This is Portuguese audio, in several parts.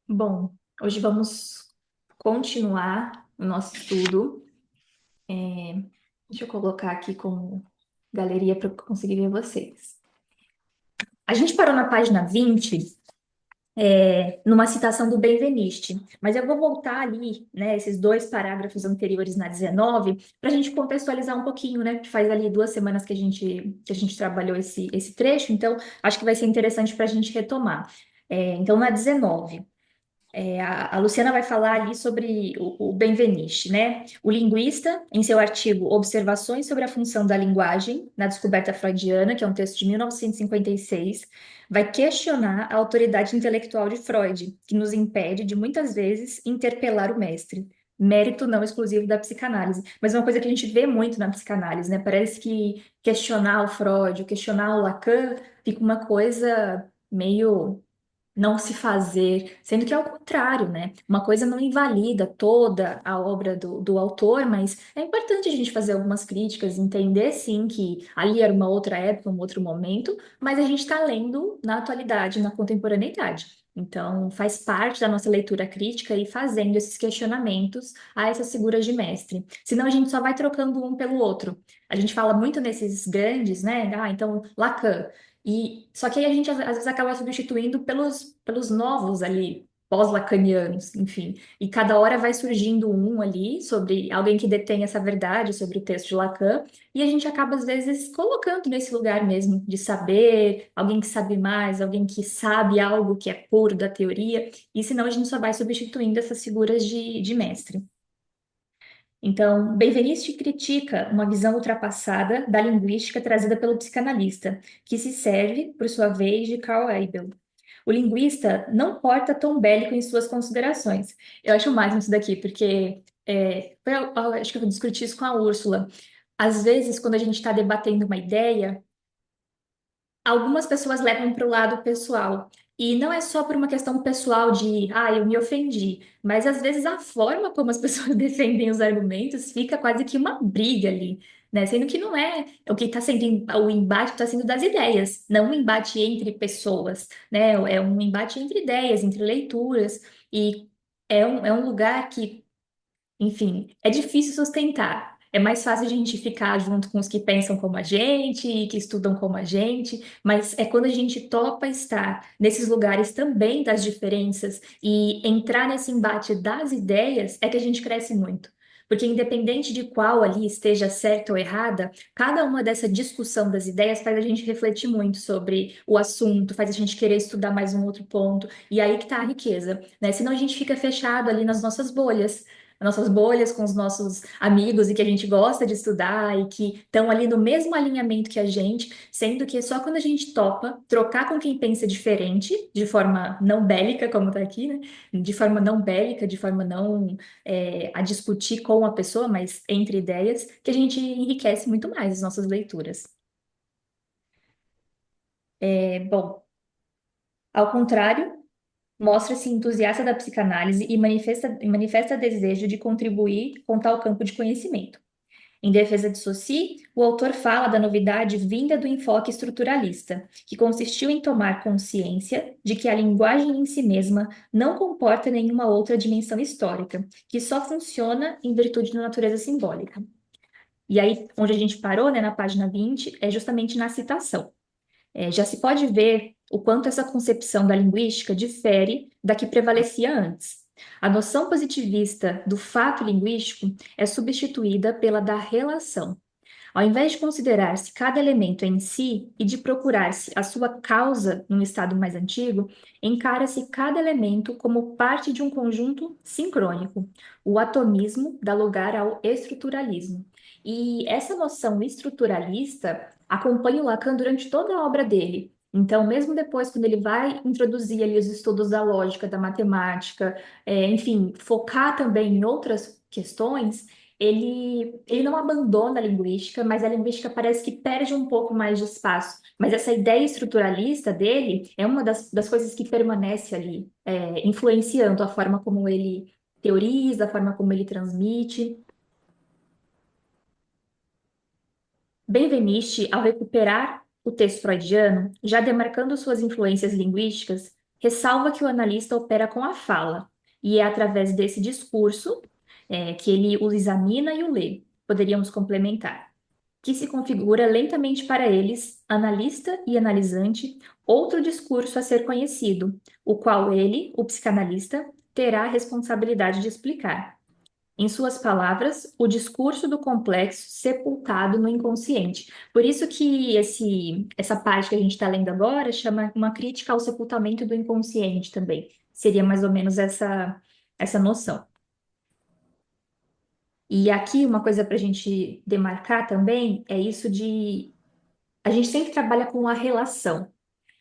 Bom, hoje vamos continuar o nosso estudo. Deixa eu colocar aqui como galeria para eu conseguir ver vocês. A gente parou na página 20, numa citação do Benveniste, mas eu vou voltar ali, né, esses dois parágrafos anteriores na 19, para a gente contextualizar um pouquinho, né, que faz ali 2 semanas que a gente trabalhou esse trecho, então acho que vai ser interessante para a gente retomar. Então, na 19. A Luciana vai falar ali sobre o Benveniste, né? O linguista, em seu artigo Observações sobre a Função da Linguagem na Descoberta Freudiana, que é um texto de 1956, vai questionar a autoridade intelectual de Freud, que nos impede de muitas vezes interpelar o mestre. Mérito não exclusivo da psicanálise, mas é uma coisa que a gente vê muito na psicanálise, né? Parece que questionar o Freud, questionar o Lacan, fica uma coisa meio não se fazer, sendo que é o contrário, né? Uma coisa não invalida toda a obra do autor, mas é importante a gente fazer algumas críticas, entender sim que ali era uma outra época, um outro momento, mas a gente está lendo na atualidade, na contemporaneidade. Então, faz parte da nossa leitura crítica e fazendo esses questionamentos a essas figuras de mestre. Senão a gente só vai trocando um pelo outro. A gente fala muito nesses grandes, né? Ah, então, Lacan. E só que aí a gente às vezes acaba substituindo pelos novos ali, pós-lacanianos, enfim. E cada hora vai surgindo um ali sobre alguém que detém essa verdade sobre o texto de Lacan, e a gente acaba às vezes colocando nesse lugar mesmo de saber, alguém que sabe mais, alguém que sabe algo que é puro da teoria, e senão a gente só vai substituindo essas figuras de mestre. Então, Benveniste critica uma visão ultrapassada da linguística trazida pelo psicanalista, que se serve, por sua vez, de Carl Abel. O linguista não porta tom bélico em suas considerações. Eu acho o máximo isso daqui, porque acho que eu discuti isso com a Úrsula. Às vezes, quando a gente está debatendo uma ideia, algumas pessoas levam para o lado pessoal. E não é só por uma questão pessoal de, eu me ofendi, mas às vezes a forma como as pessoas defendem os argumentos fica quase que uma briga ali, né? Sendo que não é o que está sendo, o embate está sendo das ideias, não um embate entre pessoas, né? É um embate entre ideias, entre leituras, e é um lugar que, enfim, é difícil sustentar. É mais fácil a gente ficar junto com os que pensam como a gente e que estudam como a gente, mas é quando a gente topa estar nesses lugares também das diferenças e entrar nesse embate das ideias é que a gente cresce muito. Porque independente de qual ali esteja certa ou errada, cada uma dessa discussão das ideias faz a gente refletir muito sobre o assunto, faz a gente querer estudar mais um outro ponto, e aí que está a riqueza, né? Senão a gente fica fechado ali nas nossas bolhas com os nossos amigos e que a gente gosta de estudar e que estão ali no mesmo alinhamento que a gente, sendo que é só quando a gente topa trocar com quem pensa diferente, de forma não bélica, como está aqui, né? De forma não bélica, de forma não a discutir com a pessoa, mas entre ideias, que a gente enriquece muito mais as nossas leituras. Bom, ao contrário, mostra-se entusiasta da psicanálise e manifesta desejo de contribuir com tal campo de conhecimento. Em defesa de Saussure, o autor fala da novidade vinda do enfoque estruturalista, que consistiu em tomar consciência de que a linguagem em si mesma não comporta nenhuma outra dimensão histórica, que só funciona em virtude da natureza simbólica. E aí, onde a gente parou, né, na página 20, é justamente na citação. Já se pode ver o quanto essa concepção da linguística difere da que prevalecia antes. A noção positivista do fato linguístico é substituída pela da relação. Ao invés de considerar-se cada elemento em si e de procurar-se a sua causa num estado mais antigo, encara-se cada elemento como parte de um conjunto sincrônico. O atomismo dá lugar ao estruturalismo. E essa noção estruturalista acompanha o Lacan durante toda a obra dele. Então, mesmo depois, quando ele vai introduzir ali os estudos da lógica, da matemática, enfim, focar também em outras questões, ele não abandona a linguística, mas a linguística parece que perde um pouco mais de espaço. Mas essa ideia estruturalista dele é uma das coisas que permanece ali, influenciando a forma como ele teoriza, a forma como ele transmite. Benveniste, ao recuperar o texto freudiano, já demarcando suas influências linguísticas, ressalva que o analista opera com a fala, e é através desse discurso, que ele o examina e o lê. Poderíamos complementar. Que se configura lentamente para eles, analista e analisante, outro discurso a ser conhecido, o qual ele, o psicanalista, terá a responsabilidade de explicar. Em suas palavras, o discurso do complexo sepultado no inconsciente. Por isso que essa parte que a gente está lendo agora chama uma crítica ao sepultamento do inconsciente também. Seria mais ou menos essa noção. E aqui uma coisa para a gente demarcar também é isso de a gente sempre trabalha com a relação.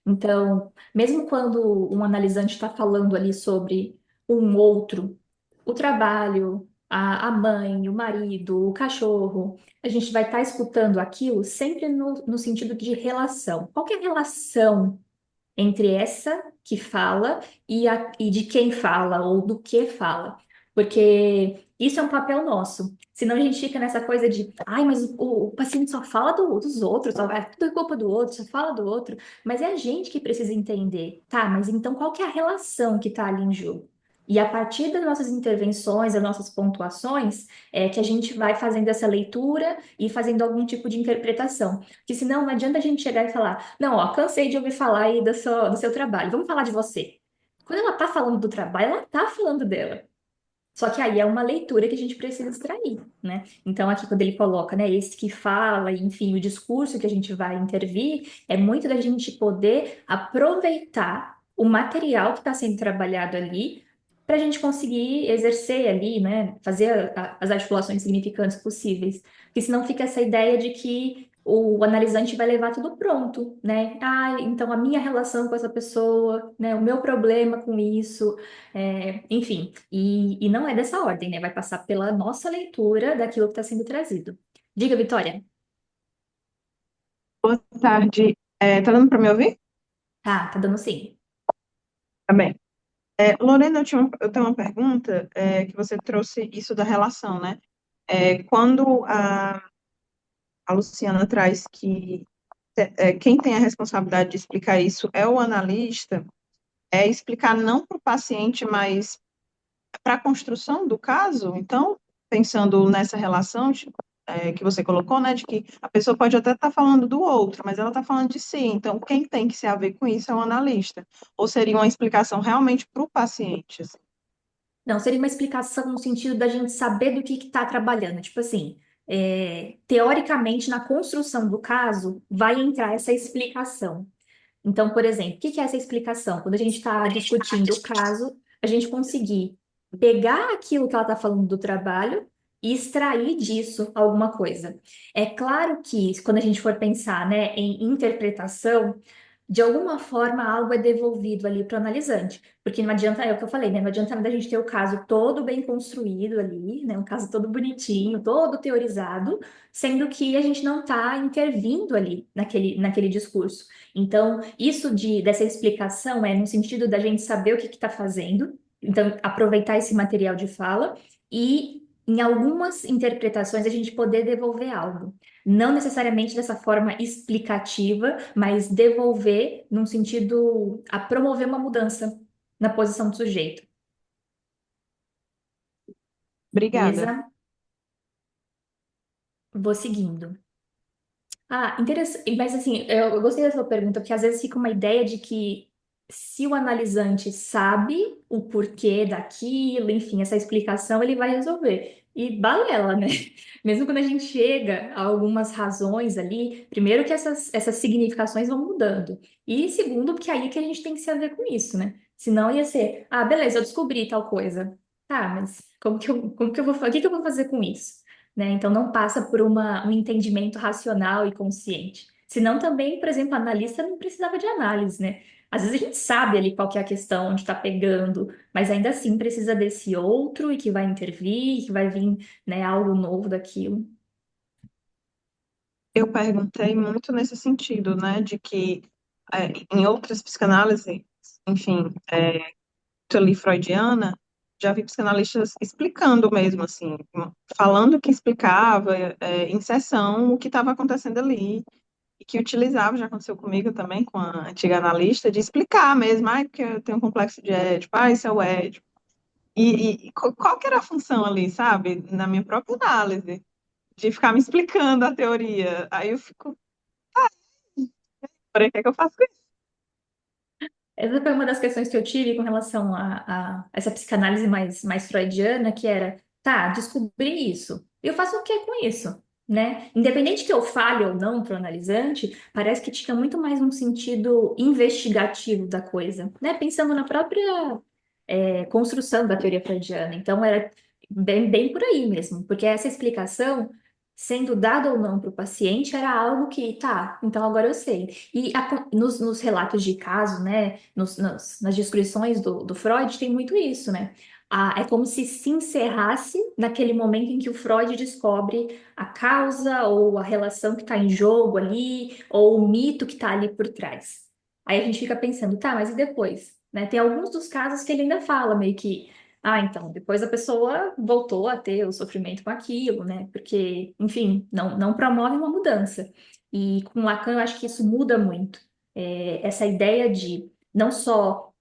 Então, mesmo quando um analisante está falando ali sobre um outro, o trabalho, a mãe, o marido, o cachorro, a gente vai estar escutando aquilo sempre no sentido de relação. Qual que é a relação entre essa que fala e de quem fala ou do que fala? Porque isso é um papel nosso. Senão a gente fica nessa coisa de, ai, mas o paciente só fala dos outros, só vai, tudo é culpa do outro, só fala do outro. Mas é a gente que precisa entender, tá? Mas então qual que é a relação que está ali em jogo? E a partir das nossas intervenções, das nossas pontuações, é que a gente vai fazendo essa leitura e fazendo algum tipo de interpretação. Porque senão não adianta a gente chegar e falar, não, ó, cansei de ouvir falar aí do seu trabalho, vamos falar de você. Quando ela tá falando do trabalho, ela tá falando dela. Só que aí é uma leitura que a gente precisa extrair, né? Então, aqui, quando ele coloca, né, esse que fala, enfim, o discurso que a gente vai intervir, é muito da gente poder aproveitar o material que está sendo trabalhado ali, para a gente conseguir exercer ali, né, fazer as articulações significantes possíveis. Porque senão fica essa ideia de que o analisante vai levar tudo pronto, né? Ah, então a minha relação com essa pessoa, né, o meu problema com isso. Enfim, e não é dessa ordem, né? Vai passar pela nossa leitura daquilo que está sendo trazido. Diga, Vitória. Boa tarde. Tá dando para me ouvir? Tá dando sim. Tá bem. Lorena, eu tenho uma pergunta, que você trouxe isso da relação, né? Quando a Luciana traz que quem tem a responsabilidade de explicar isso é o analista, é explicar não para o paciente, mas para a construção do caso. Então, pensando nessa relação que você colocou, né, de que a pessoa pode até estar falando do outro, mas ela está falando de si. Então, quem tem que se haver com isso é o analista. Ou seria uma explicação realmente para o paciente, assim. Não, seria uma explicação no sentido da gente saber do que está trabalhando. Tipo assim, teoricamente, na construção do caso, vai entrar essa explicação. Então, por exemplo, o que que é essa explicação? Quando a gente está discutindo o caso, a gente conseguir pegar aquilo que ela está falando do trabalho e extrair disso alguma coisa. É claro que, quando a gente for pensar, né, em interpretação, de alguma forma algo é devolvido ali para o analisante. Porque não adianta, é o que eu falei, né? Não adianta nada a gente ter o caso todo bem construído ali, né? Um caso todo bonitinho, todo teorizado, sendo que a gente não está intervindo ali naquele discurso. Então, dessa explicação é no sentido da gente saber o que está fazendo, então aproveitar esse material de fala e, em algumas interpretações, a gente poder devolver algo. Não necessariamente dessa forma explicativa, mas devolver num sentido a promover uma mudança na posição do sujeito. Obrigada. Beleza? Vou seguindo. Ah, interessante. Mas assim, eu gostei da sua pergunta, porque às vezes fica uma ideia de que se o analisante sabe o porquê daquilo, enfim, essa explicação, ele vai resolver. E balela, né? Mesmo quando a gente chega a algumas razões ali, primeiro que essas significações vão mudando. E segundo, porque aí que a gente tem que se haver com isso, né? Senão ia ser, ah, beleza, eu descobri tal coisa. Tá, mas como que eu vou, o que que eu vou fazer com isso? Né? Então não passa por um entendimento racional e consciente. Senão também, por exemplo, analista não precisava de análise, né? Às vezes a gente sabe ali qual que é a questão, onde está pegando, mas ainda assim precisa desse outro e que vai intervir, que vai vir, né, algo novo daquilo. Eu perguntei muito nesse sentido, né, de que em outras psicanálises, enfim, ali freudiana, já vi psicanalistas explicando mesmo, assim, falando que explicava em sessão o que estava acontecendo ali. que utilizava, já aconteceu comigo também, com a antiga analista, de explicar mesmo, porque eu tenho um complexo de Édipo, isso é o Édipo. Qual que era a função ali, sabe? Na minha própria análise, de ficar me explicando a teoria. Aí eu fico, porém, o que é que eu faço com isso? Essa foi uma das questões que eu tive com relação a essa psicanálise mais freudiana, que era, tá, descobri isso. Eu faço o que com isso? Né? Independente que eu fale ou não para o analisante, parece que tinha muito mais um sentido investigativo da coisa, né? Pensando na própria construção da teoria freudiana. Então, era bem por aí mesmo, porque essa explicação, sendo dada ou não para o paciente, era algo que, tá, então agora eu sei. E nos relatos de caso, né, nas descrições do Freud, tem muito isso, né? É como se encerrasse naquele momento em que o Freud descobre a causa ou a relação que está em jogo ali, ou o mito que está ali por trás. Aí a gente fica pensando, tá, mas e depois? Né? Tem alguns dos casos que ele ainda fala meio que, então, depois a pessoa voltou a ter o sofrimento com aquilo, né? Porque, enfim, não promove uma mudança. E com Lacan eu acho que isso muda muito. Essa ideia de não só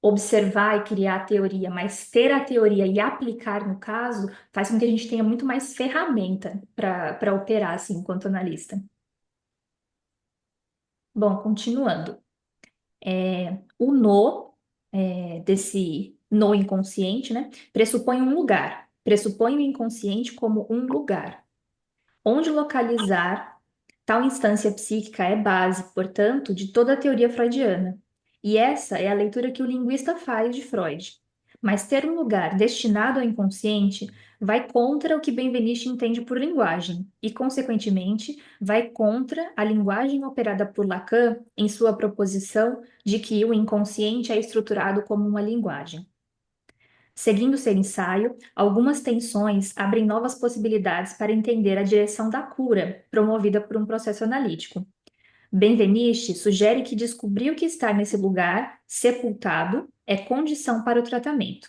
observar e criar a teoria, mas ter a teoria e aplicar no caso, faz com que a gente tenha muito mais ferramenta para operar, assim, enquanto analista. Bom, continuando. O no, desse no inconsciente, né, pressupõe um lugar, pressupõe o inconsciente como um lugar. Onde localizar tal instância psíquica é base, portanto, de toda a teoria freudiana. E essa é a leitura que o linguista faz de Freud. Mas ter um lugar destinado ao inconsciente vai contra o que Benveniste entende por linguagem, e, consequentemente, vai contra a linguagem operada por Lacan em sua proposição de que o inconsciente é estruturado como uma linguagem. Seguindo seu ensaio, algumas tensões abrem novas possibilidades para entender a direção da cura, promovida por um processo analítico. Benveniste sugere que descobrir o que está nesse lugar, sepultado, é condição para o tratamento.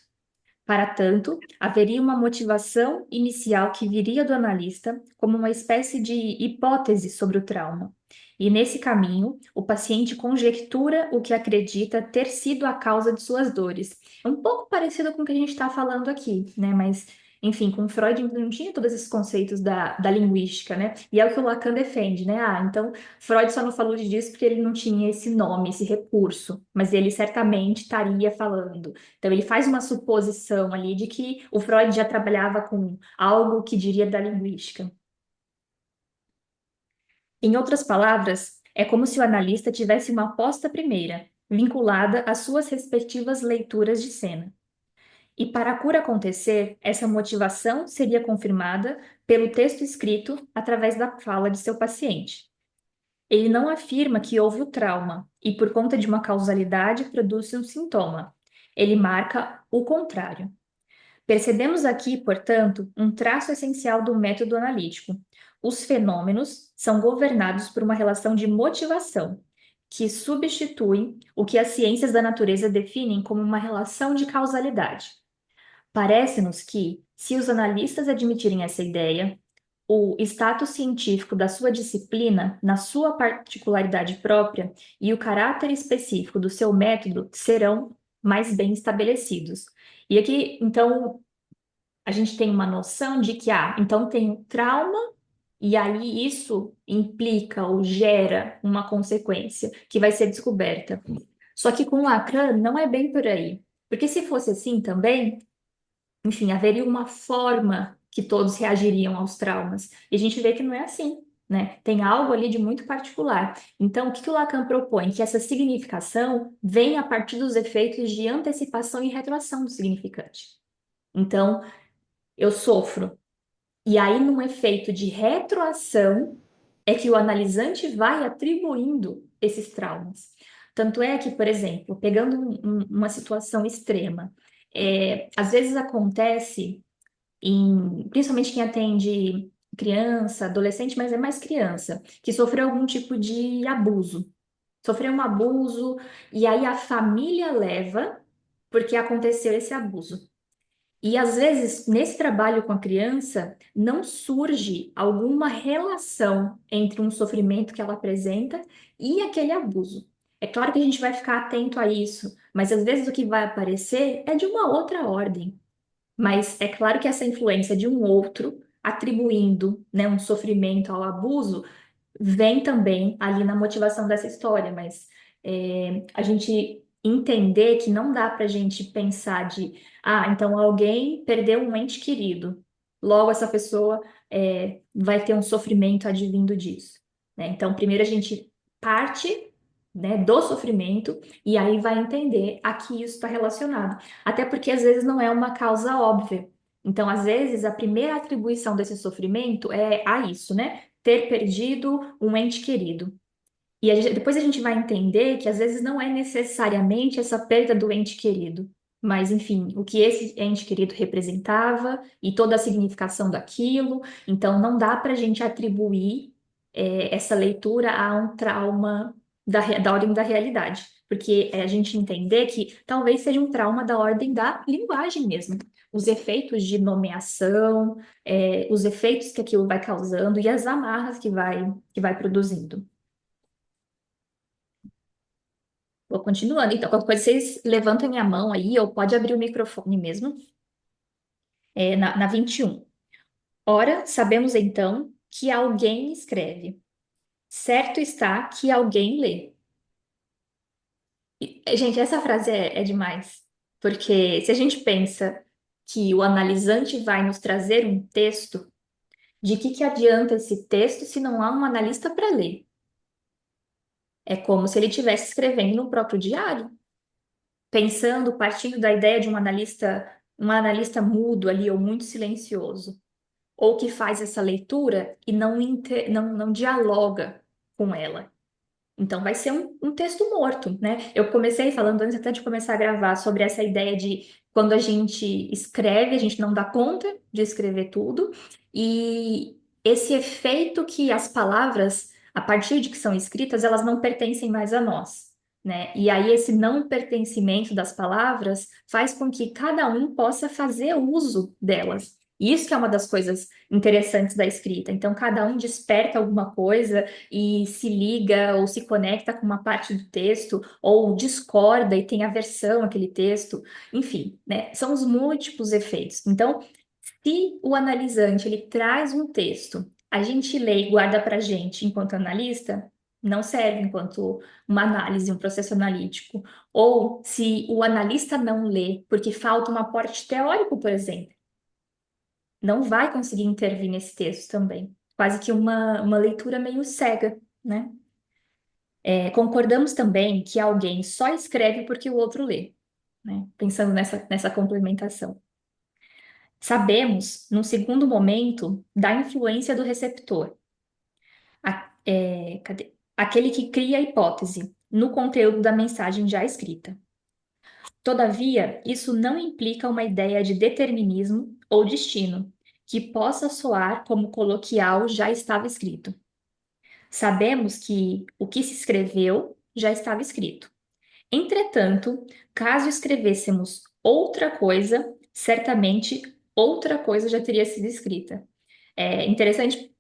Para tanto, haveria uma motivação inicial que viria do analista como uma espécie de hipótese sobre o trauma. E nesse caminho, o paciente conjectura o que acredita ter sido a causa de suas dores. É um pouco parecido com o que a gente está falando aqui, né? Mas, enfim, com Freud não tinha todos esses conceitos da linguística, né? E é o que o Lacan defende, né? Então, Freud só não falou disso porque ele não tinha esse nome, esse recurso, mas ele certamente estaria falando. Então, ele faz uma suposição ali de que o Freud já trabalhava com algo que diria da linguística. Em outras palavras, é como se o analista tivesse uma aposta primeira, vinculada às suas respectivas leituras de cena. E para a cura acontecer, essa motivação seria confirmada pelo texto escrito através da fala de seu paciente. Ele não afirma que houve o trauma e, por conta de uma causalidade, produz um sintoma. Ele marca o contrário. Percebemos aqui, portanto, um traço essencial do método analítico. Os fenômenos são governados por uma relação de motivação, que substitui o que as ciências da natureza definem como uma relação de causalidade. Parece-nos que, se os analistas admitirem essa ideia, o status científico da sua disciplina, na sua particularidade própria, e o caráter específico do seu método serão mais bem estabelecidos. E aqui, então, a gente tem uma noção de que, então tem um trauma, e aí isso implica ou gera uma consequência que vai ser descoberta. Só que com Lacan não é bem por aí. Porque se fosse assim também, enfim, haveria uma forma que todos reagiriam aos traumas. E a gente vê que não é assim, né? Tem algo ali de muito particular. Então, o que o Lacan propõe? Que essa significação venha a partir dos efeitos de antecipação e retroação do significante. Então, eu sofro. E aí, num efeito de retroação, é que o analisante vai atribuindo esses traumas. Tanto é que, por exemplo, pegando uma situação extrema, às vezes acontece, principalmente quem atende criança, adolescente, mas é mais criança, que sofreu algum tipo de abuso. Sofreu um abuso, e aí a família leva porque aconteceu esse abuso. E às vezes, nesse trabalho com a criança, não surge alguma relação entre um sofrimento que ela apresenta e aquele abuso. É claro que a gente vai ficar atento a isso, mas às vezes o que vai aparecer é de uma outra ordem. Mas é claro que essa influência de um outro, atribuindo, né, um sofrimento ao abuso, vem também ali na motivação dessa história, mas a gente entender que não dá para a gente pensar de, então alguém perdeu um ente querido, logo essa pessoa vai ter um sofrimento advindo disso, né? Então, primeiro a gente parte, né, do sofrimento e aí vai entender a que isso está relacionado. Até porque às vezes não é uma causa óbvia. Então, às vezes, a primeira atribuição desse sofrimento é a isso, né? Ter perdido um ente querido. E depois a gente vai entender que às vezes não é necessariamente essa perda do ente querido, mas enfim, o que esse ente querido representava e toda a significação daquilo. Então, não dá para a gente atribuir essa leitura a um trauma da ordem da realidade, porque é a gente entender que talvez seja um trauma da ordem da linguagem mesmo. Os efeitos de nomeação, os efeitos que aquilo vai causando e as amarras que vai produzindo. Vou continuando. Então, qualquer coisa, vocês levantem a mão aí, ou pode abrir o microfone mesmo, na 21. Ora, sabemos então que alguém escreve. Certo está que alguém lê. Gente, essa frase é demais. Porque se a gente pensa que o analisante vai nos trazer um texto, de que adianta esse texto se não há um analista para ler? É como se ele estivesse escrevendo no próprio diário. Pensando, partindo da ideia de um analista mudo ali ou muito silencioso, ou que faz essa leitura e não dialoga com ela. Então vai ser um texto morto, né? Eu comecei falando antes até de começar a gravar sobre essa ideia de quando a gente escreve, a gente não dá conta de escrever tudo, e esse efeito que as palavras, a partir de que são escritas, elas não pertencem mais a nós, né? E aí esse não pertencimento das palavras faz com que cada um possa fazer uso delas. E isso que é uma das coisas interessantes da escrita. Então, cada um desperta alguma coisa e se liga ou se conecta com uma parte do texto, ou discorda e tem aversão àquele texto, enfim, né? São os múltiplos efeitos. Então, se o analisante ele traz um texto, a gente lê e guarda para a gente enquanto analista, não serve enquanto uma análise, um processo analítico. Ou se o analista não lê porque falta um aporte teórico, por exemplo, não vai conseguir intervir nesse texto também. Quase que uma leitura meio cega, né? Concordamos também que alguém só escreve porque o outro lê, né? Pensando nessa complementação. Sabemos, num segundo momento, da influência do receptor, cadê? Aquele que cria a hipótese no conteúdo da mensagem já escrita. Todavia, isso não implica uma ideia de determinismo ou destino, que possa soar como coloquial já estava escrito. Sabemos que o que se escreveu já estava escrito. Entretanto, caso escrevêssemos outra coisa, certamente outra coisa já teria sido escrita. É interessante,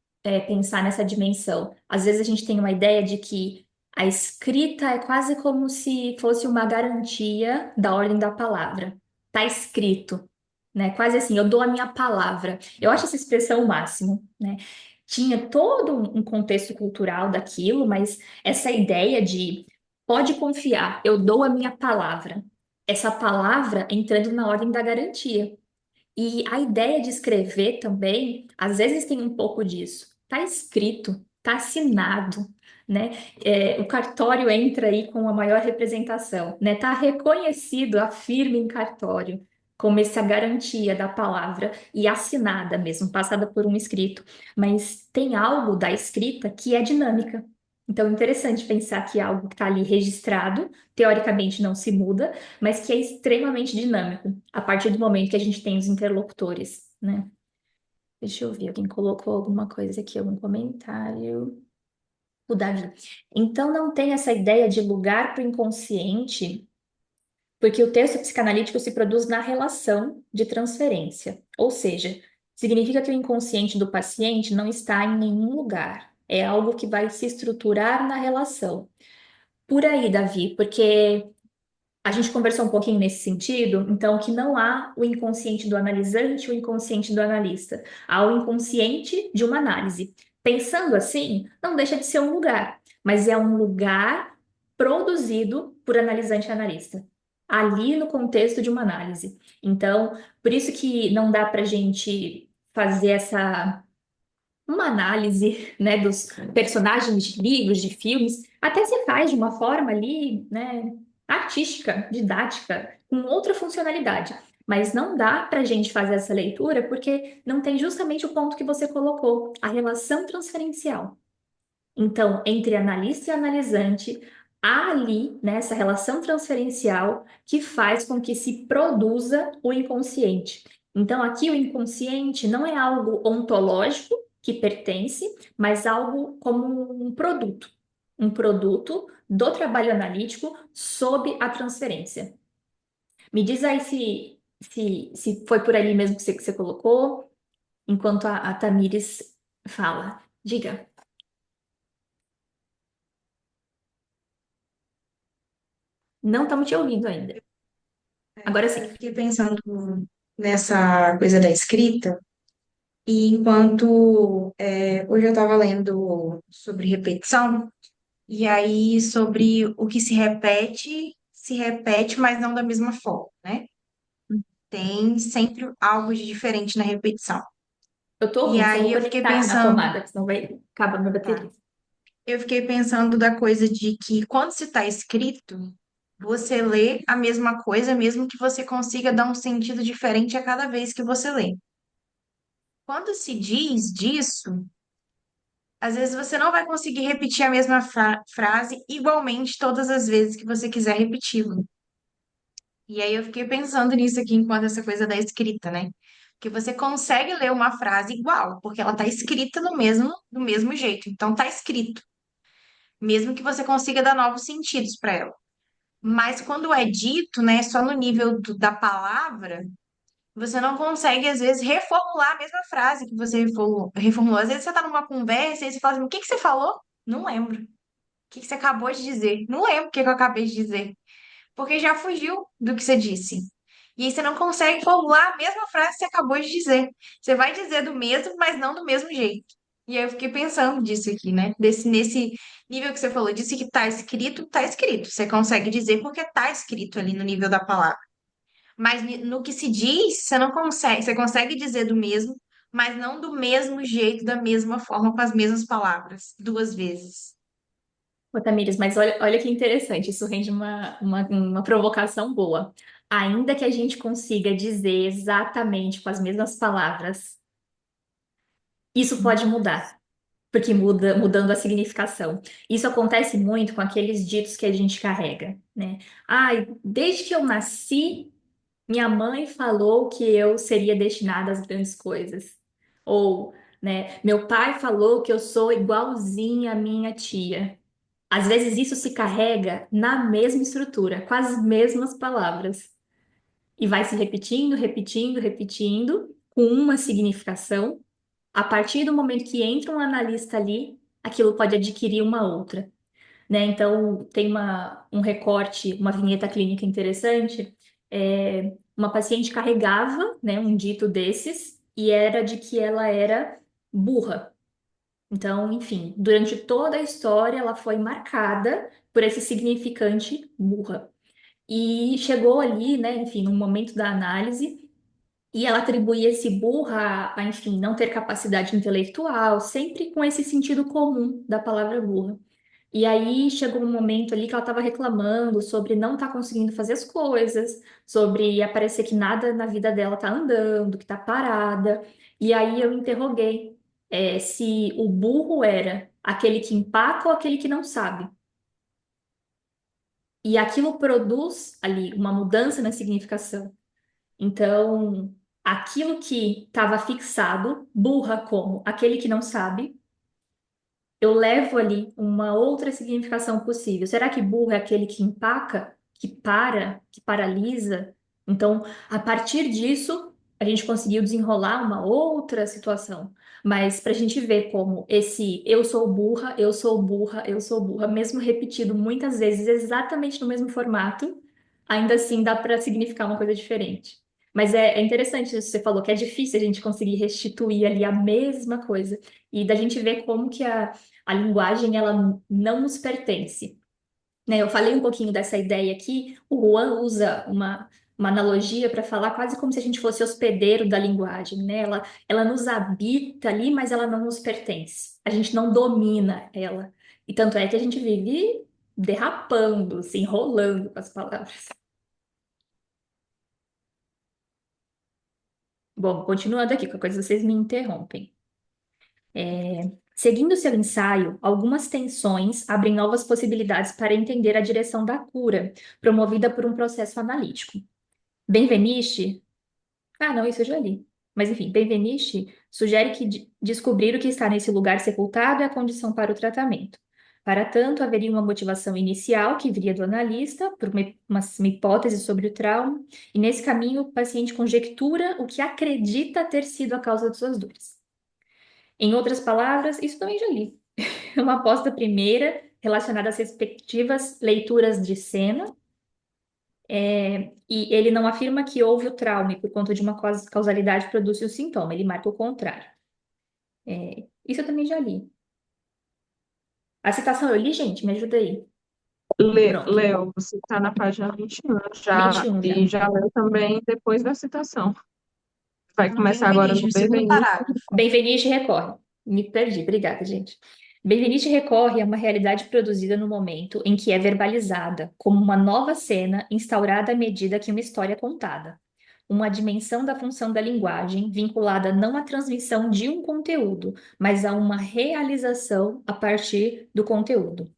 pensar nessa dimensão. Às vezes a gente tem uma ideia de que a escrita é quase como se fosse uma garantia da ordem da palavra. Está escrito, né? Quase assim, eu dou a minha palavra. Eu acho essa expressão o máximo, né? Tinha todo um contexto cultural daquilo, mas essa ideia de pode confiar, eu dou a minha palavra. Essa palavra entrando na ordem da garantia. E a ideia de escrever também, às vezes tem um pouco disso. Tá escrito, tá assinado, né? O cartório entra aí com a maior representação, né? Tá reconhecido a firma em cartório, como essa garantia da palavra e assinada mesmo, passada por um escrito. Mas tem algo da escrita que é dinâmica. Então, é interessante pensar que algo que está ali registrado, teoricamente não se muda, mas que é extremamente dinâmico a partir do momento que a gente tem os interlocutores, né? Deixa eu ver, alguém colocou alguma coisa aqui, algum comentário. O Davi. Então, não tem essa ideia de lugar para o inconsciente Porque o texto psicanalítico se produz na relação de transferência, ou seja, significa que o inconsciente do paciente não está em nenhum lugar, é algo que vai se estruturar na relação. Por aí, Davi, porque a gente conversou um pouquinho nesse sentido, então que não há o inconsciente do analisante e o inconsciente do analista. Há o inconsciente de uma análise. Pensando assim, não deixa de ser um lugar, mas é um lugar produzido por analisante e analista, ali no contexto de uma análise. Então, por isso que não dá para a gente fazer essa uma análise, né, dos personagens de livros, de filmes, até se faz de uma forma ali, né, artística, didática, com outra funcionalidade. Mas não dá para a gente fazer essa leitura porque não tem justamente o ponto que você colocou, a relação transferencial. Então, entre analista e analisante, há ali, né, essa relação transferencial que faz com que se produza o inconsciente. Então, aqui o inconsciente não é algo ontológico que pertence, mas algo como um produto do trabalho analítico sob a transferência. Me diz aí se foi por ali mesmo que você colocou, enquanto a Tamires fala. Diga. Não estamos te ouvindo ainda. Agora sim. Eu fiquei pensando nessa coisa da escrita, e enquanto hoje eu estava lendo sobre repetição, e aí sobre o que se repete, mas não da mesma forma, né? Tem sempre algo de diferente na repetição. Eu tô E ouvindo, só vou aí eu fiquei conectar na pensando, tomada, senão vai acabar minha tá? bateria. Eu fiquei pensando da coisa de que quando se está escrito, você lê a mesma coisa, mesmo que você consiga dar um sentido diferente a cada vez que você lê. Quando se diz disso, às vezes você não vai conseguir repetir a mesma frase igualmente todas as vezes que você quiser repeti-la. E aí eu fiquei pensando nisso aqui enquanto essa coisa da escrita, né? Que você consegue ler uma frase igual, porque ela está escrita do mesmo jeito. Então tá escrito, mesmo que você consiga dar novos sentidos para ela. Mas quando é dito, né, só no nível da palavra, você não consegue, às vezes, reformular a mesma frase que você reformulou. Às vezes você está numa conversa e você fala assim, o que que você falou? Não lembro. O que que você acabou de dizer? Não lembro o que que eu acabei de dizer. Porque já fugiu do que você disse. E aí você não consegue formular a mesma frase que você acabou de dizer. Você vai dizer do mesmo, mas não do mesmo jeito. E aí eu fiquei pensando disso aqui, né? Nesse nível que você falou, disse que tá escrito, tá escrito. Você consegue dizer porque tá escrito ali no nível da palavra. Mas no que se diz, você não consegue, você consegue dizer do mesmo, mas não do mesmo jeito, da mesma forma, com as mesmas palavras, duas vezes. Ô, Tamires, mas olha que interessante, isso rende uma provocação boa. Ainda que a gente consiga dizer exatamente com as mesmas palavras, isso pode mudar, porque mudando a significação. Isso acontece muito com aqueles ditos que a gente carrega, né? Ai, desde que eu nasci, minha mãe falou que eu seria destinada às grandes coisas. Ou, né, meu pai falou que eu sou igualzinha à minha tia. Às vezes isso se carrega na mesma estrutura, com as mesmas palavras. E vai se repetindo, repetindo, repetindo, com uma significação. A partir do momento que entra um analista ali, aquilo pode adquirir uma outra, né? Então, tem um recorte, uma vinheta clínica interessante. Uma paciente carregava, né, um dito desses e era de que ela era burra. Então, enfim, durante toda a história, ela foi marcada por esse significante burra. E chegou ali, né, enfim, no momento da análise, e ela atribuía esse burra enfim, não ter capacidade intelectual, sempre com esse sentido comum da palavra burra. E aí chegou um momento ali que ela estava reclamando sobre não estar conseguindo fazer as coisas, sobre parecer que nada na vida dela está andando, que está parada. E aí eu interroguei, se o burro era aquele que empaca ou aquele que não sabe. E aquilo produz ali uma mudança na significação. Então, aquilo que estava fixado, burra como aquele que não sabe, eu levo ali uma outra significação possível. Será que burro é aquele que empaca, que paralisa. Então, a partir disso, a gente conseguiu desenrolar uma outra situação. Mas para a gente ver como esse eu sou burra, eu sou burra, eu sou burra, mesmo repetido muitas vezes, exatamente no mesmo formato, ainda assim dá para significar uma coisa diferente. Mas é interessante isso que você falou, que é difícil a gente conseguir restituir ali a mesma coisa. E da gente ver como que a linguagem, ela não nos pertence, né? Eu falei um pouquinho dessa ideia aqui, o Juan usa uma analogia para falar quase como se a gente fosse hospedeiro da linguagem, né? Ela nos habita ali, mas ela não nos pertence. A gente não domina ela. E tanto é que a gente vive derrapando, se enrolando com as palavras. Bom, continuando aqui, qualquer coisa vocês me interrompem. Seguindo seu ensaio, algumas tensões abrem novas possibilidades para entender a direção da cura, promovida por um processo analítico. Benveniste, não, isso eu já li. Mas enfim, Benveniste sugere que descobrir o que está nesse lugar sepultado é a condição para o tratamento. Para tanto, haveria uma motivação inicial que viria do analista, por uma hipótese sobre o trauma, e nesse caminho o paciente conjectura o que acredita ter sido a causa de suas dores. Em outras palavras, isso também já li. É uma aposta primeira relacionada às respectivas leituras de cena, e ele não afirma que houve o trauma e por conta de uma causalidade produz o sintoma, ele marca o contrário. Isso eu também já li. A citação eu li, gente, me ajuda aí. Pronto, Leo, você está na página 21 já, 21 já. e já leu também depois da citação. Vai No começar agora Benveniste, no no segundo Benveniste. parágrafo. Benveniste recorre. Me perdi, obrigada, gente. Benveniste recorre a uma realidade produzida no momento em que é verbalizada, como uma nova cena instaurada à medida que uma história é contada. Uma dimensão da função da linguagem vinculada não à transmissão de um conteúdo, mas a uma realização a partir do conteúdo.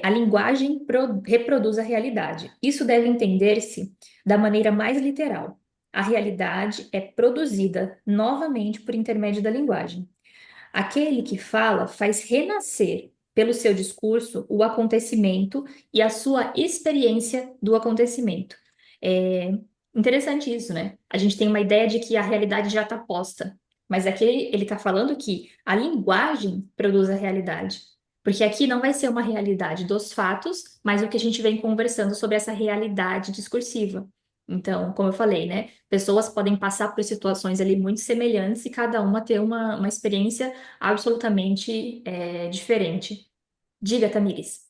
A linguagem reproduz a realidade. Isso deve entender-se da maneira mais literal. A realidade é produzida novamente por intermédio da linguagem. Aquele que fala faz renascer, pelo seu discurso, o acontecimento e a sua experiência do acontecimento. É interessante isso, né? A gente tem uma ideia de que a realidade já está posta, mas aqui ele está falando que a linguagem produz a realidade. Porque aqui não vai ser uma realidade dos fatos, mas o que a gente vem conversando sobre essa realidade discursiva. Então, como eu falei, né? Pessoas podem passar por situações ali muito semelhantes e cada uma ter uma experiência absolutamente diferente. Diga, Tamires.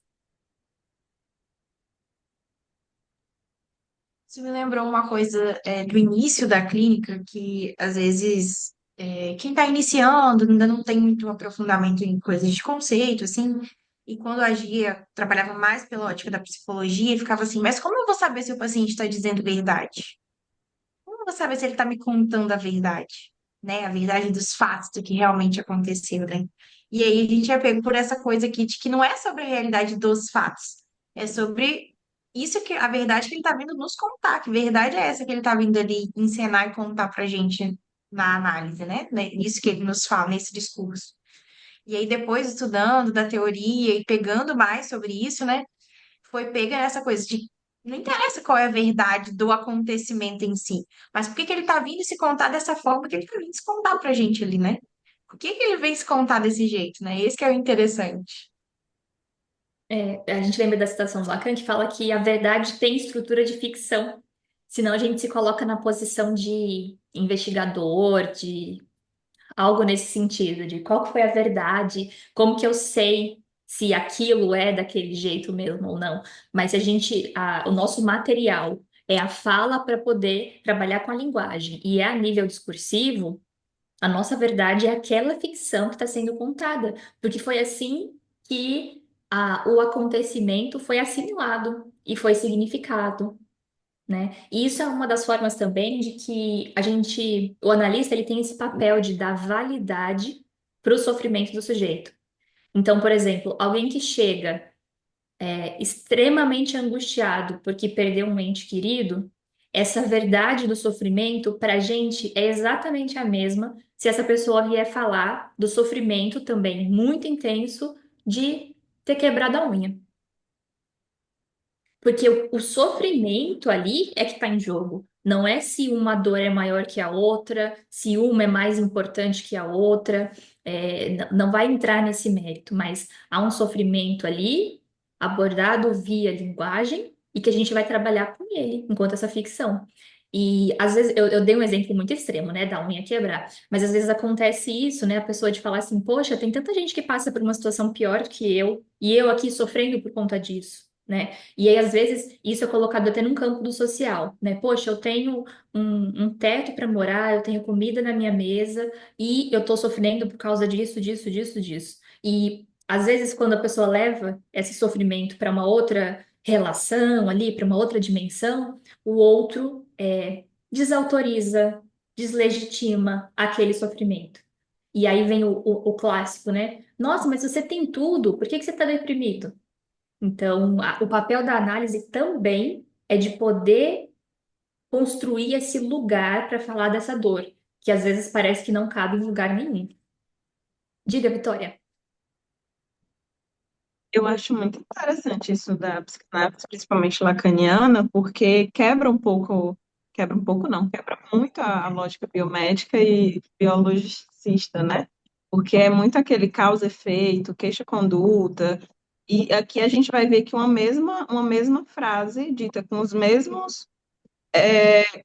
Isso me lembrou uma coisa do início da clínica, que às vezes quem está iniciando ainda não tem muito aprofundamento em coisas de conceito, assim, e quando agia, trabalhava mais pela ótica da psicologia, ficava assim, mas como eu vou saber se o paciente está dizendo verdade? Como eu vou saber se ele está me contando a verdade, né? A verdade dos fatos, do que realmente aconteceu, né? E aí a gente é pego por essa coisa aqui de que não é sobre a realidade dos fatos, é sobre isso que a verdade que ele está vindo nos contar, que verdade é essa que ele está vindo ali encenar e contar pra gente na análise, né? Isso que ele nos fala nesse discurso. E aí depois estudando da teoria e pegando mais sobre isso, né? Foi pega nessa coisa de não interessa qual é a verdade do acontecimento em si, mas por que que ele tá vindo se contar dessa forma que ele tá vindo se contar pra gente ali, né? Por que que ele vem se contar desse jeito, né? Esse que é o interessante. A gente lembra da citação do Lacan que fala que a verdade tem estrutura de ficção, senão a gente se coloca na posição de investigador, de algo nesse sentido, de qual que foi a verdade, como que eu sei se aquilo é daquele jeito mesmo ou não. Mas se o nosso material é a fala para poder trabalhar com a linguagem e é a nível discursivo, a nossa verdade é aquela ficção que está sendo contada, porque foi assim que o acontecimento foi assimilado e foi significado, né? E isso é uma das formas também de que o analista, ele tem esse papel de dar validade para o sofrimento do sujeito. Então, por exemplo, alguém que chega extremamente angustiado porque perdeu um ente querido, essa verdade do sofrimento, para a gente, é exatamente a mesma se essa pessoa vier falar do sofrimento também muito intenso de ter quebrado a unha. Porque o sofrimento ali é que está em jogo. Não é se uma dor é maior que a outra, se uma é mais importante que a outra. Não vai entrar nesse mérito, mas há um sofrimento ali abordado via linguagem e que a gente vai trabalhar com ele enquanto essa ficção. E às vezes eu dei um exemplo muito extremo, né, da unha quebrar, mas às vezes acontece isso, né, a pessoa de falar assim, poxa, tem tanta gente que passa por uma situação pior do que eu, e eu aqui sofrendo por conta disso, né? E aí, às vezes, isso é colocado até num campo do social, né? Poxa, eu tenho um teto para morar, eu tenho comida na minha mesa e eu tô sofrendo por causa disso, disso, disso, disso. E às vezes, quando a pessoa leva esse sofrimento para uma outra relação ali, para uma outra dimensão, o outro desautoriza, deslegitima aquele sofrimento. E aí vem o clássico, né? Nossa, mas você tem tudo, por que que você está deprimido? Então, o papel da análise também é de poder construir esse lugar para falar dessa dor, que às vezes parece que não cabe em lugar nenhum. Diga, Vitória. Eu acho muito interessante isso da psicanálise, principalmente lacaniana, porque quebra um pouco não, quebra muito a lógica biomédica e biologicista, né? Porque é muito aquele causa-efeito, queixa-conduta, e aqui a gente vai ver que uma mesma frase, dita com os mesmos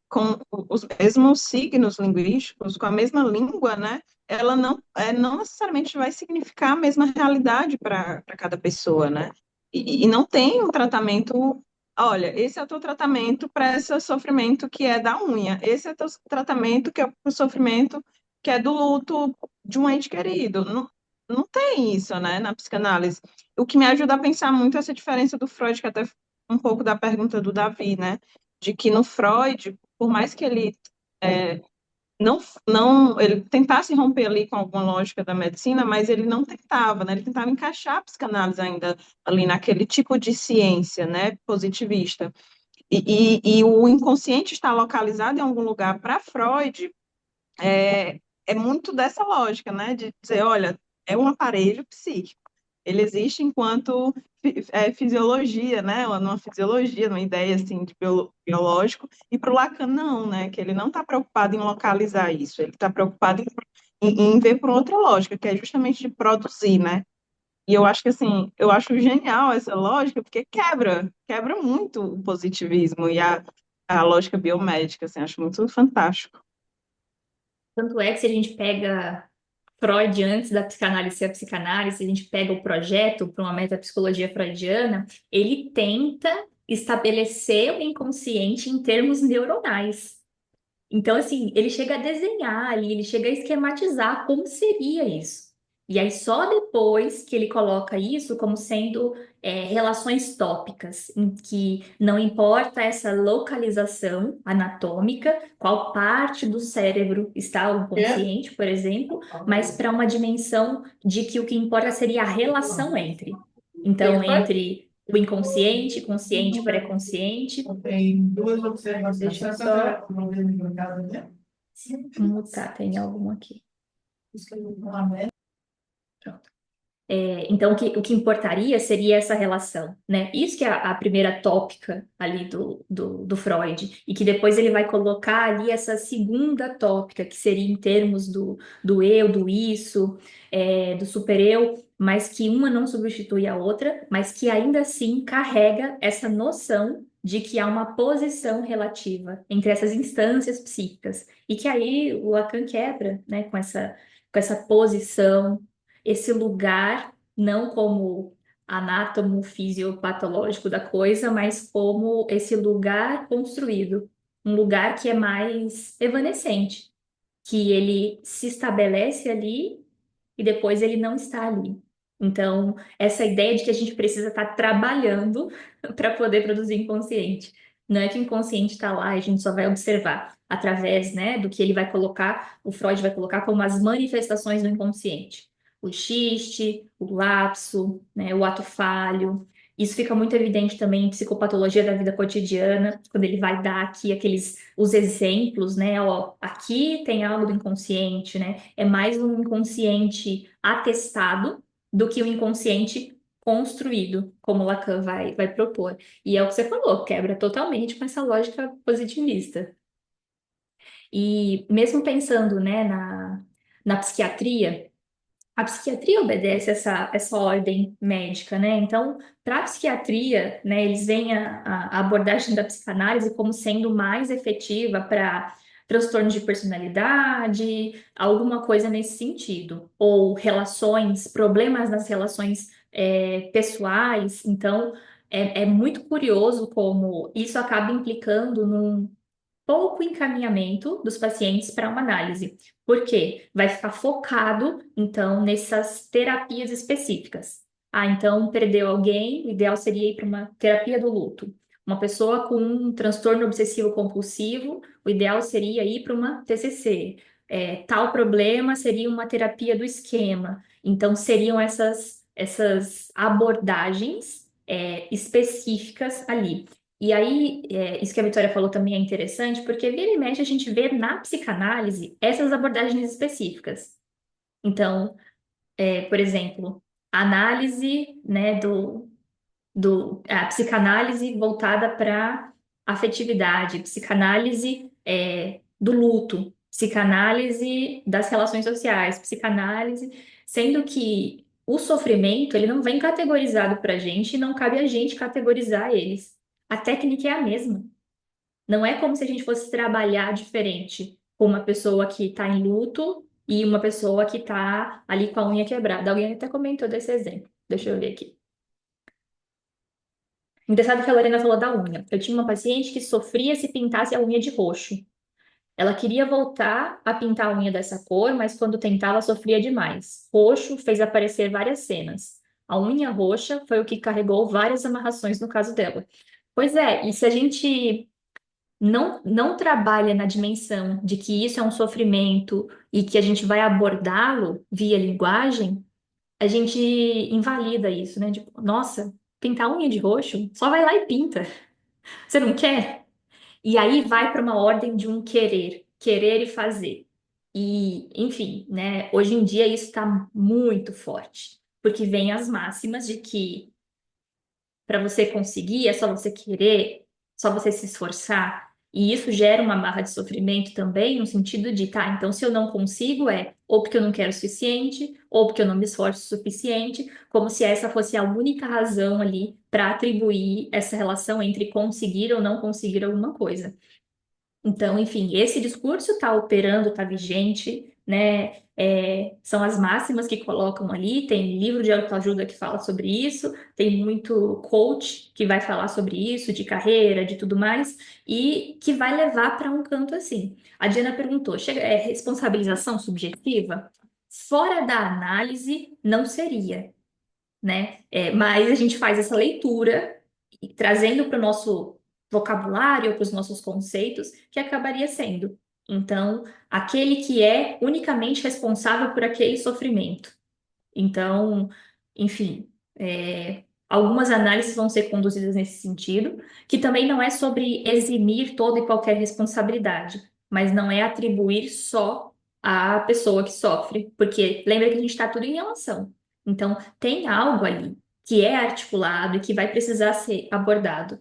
com os mesmos signos linguísticos, com a mesma língua, né? Ela não necessariamente vai significar a mesma realidade para cada pessoa, né? E não tem um tratamento. Olha, esse é o teu tratamento para esse sofrimento que é da unha. Esse é o teu tratamento que é o sofrimento que é do luto de um ente querido. Não tem isso, né, na psicanálise. O que me ajuda a pensar muito é essa diferença do Freud, que até um pouco da pergunta do Davi, né? De que no Freud, por mais que ele ele tentasse romper ali com alguma lógica da medicina, mas ele não tentava, né? Ele tentava encaixar a psicanálise ainda ali naquele tipo de ciência, né, positivista. E o inconsciente está localizado em algum lugar para Freud, é muito dessa lógica, né, de dizer, olha, é um aparelho psíquico. Ele existe enquanto fisiologia, né, numa fisiologia, numa ideia assim de biológico, e para o Lacan não, né, que ele não está preocupado em localizar isso, ele está preocupado em ver por outra lógica, que é justamente de produzir, né. E eu acho que assim, eu acho genial essa lógica, porque quebra muito o positivismo e a lógica biomédica, assim, acho muito fantástico. Tanto é que se a gente pega Freud antes da psicanálise ser a psicanálise, se a gente pega o projeto para uma metapsicologia freudiana, ele tenta estabelecer o inconsciente em termos neuronais. Então, assim, ele chega a desenhar ali, ele chega a esquematizar como seria isso. E aí, só depois que ele coloca isso como sendo relações tópicas, em que não importa essa localização anatômica, qual parte do cérebro está o consciente, por exemplo, mas para uma dimensão de que o que importa seria a relação entre. Então, entre o inconsciente, consciente, pré-consciente. Tem duas observações. Deixa eu Essa só é a né? mutar, tem algum aqui. Pronto. Então, o que importaria seria essa relação, né? Isso que é a primeira tópica ali do Freud, e que depois ele vai colocar ali essa segunda tópica, que seria em termos do eu, do isso, do supereu, mas que uma não substitui a outra, mas que ainda assim carrega essa noção de que há uma posição relativa entre essas instâncias psíquicas, e que aí o Lacan quebra, né, com essa posição esse lugar, não como anátomo fisiopatológico da coisa, mas como esse lugar construído, um lugar que é mais evanescente, que ele se estabelece ali e depois ele não está ali. Então, essa ideia de que a gente precisa estar trabalhando para poder produzir inconsciente. Não é que o inconsciente está lá e a gente só vai observar através, né, do que ele vai colocar, o Freud vai colocar como as manifestações do inconsciente. O xiste, o lapso, né, o ato falho. Isso fica muito evidente também em psicopatologia da vida cotidiana, quando ele vai dar aqui os exemplos, né? Ó, aqui tem algo do inconsciente, né? É mais um inconsciente atestado do que um inconsciente construído, como Lacan vai propor. E é o que você falou, quebra totalmente com essa lógica positivista. E mesmo pensando, né, na psiquiatria, a psiquiatria obedece essa ordem médica, né? Então, para a psiquiatria, né, eles veem a abordagem da psicanálise como sendo mais efetiva para transtorno de personalidade, alguma coisa nesse sentido, ou relações, problemas nas relações pessoais. Então, é muito curioso como isso acaba implicando num pouco encaminhamento dos pacientes para uma análise. Por quê? Vai ficar focado, então, nessas terapias específicas. Ah, então perdeu alguém, o ideal seria ir para uma terapia do luto. Uma pessoa com um transtorno obsessivo compulsivo, o ideal seria ir para uma TCC. Tal problema seria uma terapia do esquema. Então, seriam essas abordagens específicas ali. E aí, isso que a Vitória falou também é interessante, porque vira e mexe a gente vê na psicanálise essas abordagens específicas. Então, por exemplo, a análise, né, a psicanálise voltada para afetividade, psicanálise do luto, psicanálise das relações sociais, psicanálise, sendo que o sofrimento ele não vem categorizado para a gente e não cabe a gente categorizar eles. A técnica é a mesma. Não é como se a gente fosse trabalhar diferente com uma pessoa que está em luto e uma pessoa que está ali com a unha quebrada. Alguém até comentou desse exemplo. Deixa eu ver aqui. Engraçado que a Lorena falou da unha. Eu tinha uma paciente que sofria se pintasse a unha de roxo. Ela queria voltar a pintar a unha dessa cor, mas quando tentava sofria demais. Roxo fez aparecer várias cenas. A unha roxa foi o que carregou várias amarrações no caso dela. Pois é, e se a gente não trabalha na dimensão de que isso é um sofrimento e que a gente vai abordá-lo via linguagem, a gente invalida isso, né? Tipo, nossa, pintar unha de roxo? Só vai lá e pinta. Você não quer? E aí vai para uma ordem de um querer e fazer. E, enfim, né? Hoje em dia isso está muito forte, porque vem as máximas de que para você conseguir, é só você querer, só você se esforçar. E isso gera uma barra de sofrimento também, no sentido de, tá, então se eu não consigo, ou porque eu não quero o suficiente, ou porque eu não me esforço o suficiente, como se essa fosse a única razão ali para atribuir essa relação entre conseguir ou não conseguir alguma coisa. Então, enfim, esse discurso está operando, está vigente, né? São as máximas que colocam ali. Tem livro de autoajuda que fala sobre isso, tem muito coach que vai falar sobre isso, de carreira, de tudo mais, e que vai levar para um canto assim. A Diana perguntou: responsabilização subjetiva? Fora da análise, não seria, né? Mas a gente faz essa leitura e trazendo para o nosso vocabulário, para os nossos conceitos, que acabaria sendo. Então, aquele que é unicamente responsável por aquele sofrimento. Então, enfim, algumas análises vão ser conduzidas nesse sentido, que também não é sobre eximir toda e qualquer responsabilidade, mas não é atribuir só à pessoa que sofre, porque lembra que a gente está tudo em relação. Então, tem algo ali que é articulado e que vai precisar ser abordado.